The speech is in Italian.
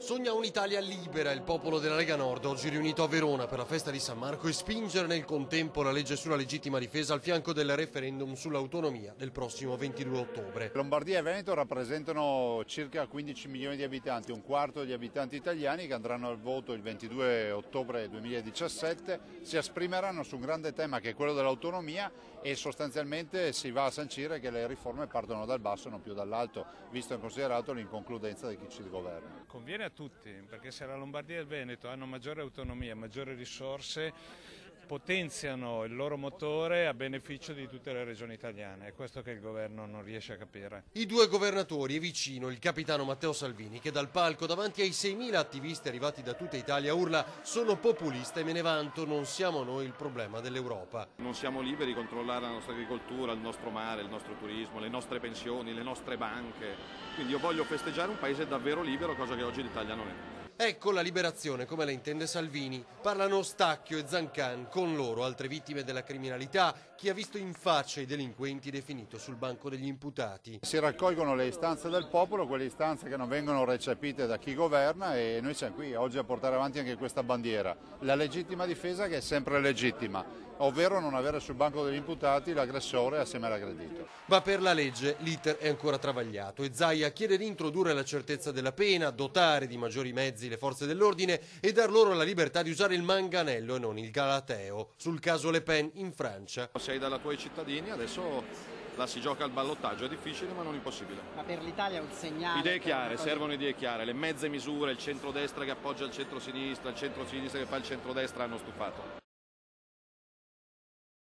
Sogna un'Italia libera il popolo della Lega Nord, oggi riunito a Verona per la festa di San Marco, e spingere nel contempo la legge sulla legittima difesa al fianco del referendum sull'autonomia del prossimo 22 ottobre. Lombardia e Veneto rappresentano circa 15 milioni di abitanti, un quarto degli abitanti italiani che andranno al voto il 22 ottobre 2017, si esprimeranno su un grande tema che è quello dell'autonomia e sostanzialmente si va a sancire che le riforme partono dal basso e non più dall'alto, visto e considerato l'inconcludenza di chi ci governa. Conviene a tutti, perché se la Lombardia e il Veneto hanno maggiore autonomia, maggiori risorse, potenziano il loro motore a beneficio di tutte le regioni italiane. È questo che il governo non riesce a capire. I due governatori e vicino il capitano Matteo Salvini, che dal palco davanti ai 6.000 attivisti arrivati da tutta Italia urla: sono populista e me ne vanto, non siamo noi il problema dell'Europa. Non siamo liberi di controllare la nostra agricoltura, il nostro mare, il nostro turismo, le nostre pensioni, le nostre banche. Quindi io voglio festeggiare un paese davvero libero, cosa che oggi l'Italia non è. Ecco la liberazione come la intende Salvini. Parlano Stacchio e Zancan, con loro altre vittime della criminalità, chi ha visto in faccia i delinquenti definito sul banco degli imputati. Si raccolgono le istanze del popolo, quelle istanze che non vengono recepite da chi governa, e noi siamo qui oggi a portare avanti anche questa bandiera. La legittima difesa, che è sempre legittima, ovvero non avere sul banco degli imputati l'aggressore assieme all'aggredito. Ma per la legge l'iter è ancora travagliato e Zaia chiede di introdurre la certezza della pena, dotare di maggiori mezzi le forze dell'ordine e dar loro la libertà di usare il manganello e non il galateo. Sul caso Le Pen in Francia. Sei dalla tua cittadini, adesso la si gioca al ballottaggio, è difficile ma non impossibile. Ma per l'Italia è un segnale. Idee chiare, servono idee chiare, le mezze misure, il centrodestra che appoggia il centrosinistra, il centrosinistra che fa il centrodestra hanno stufato.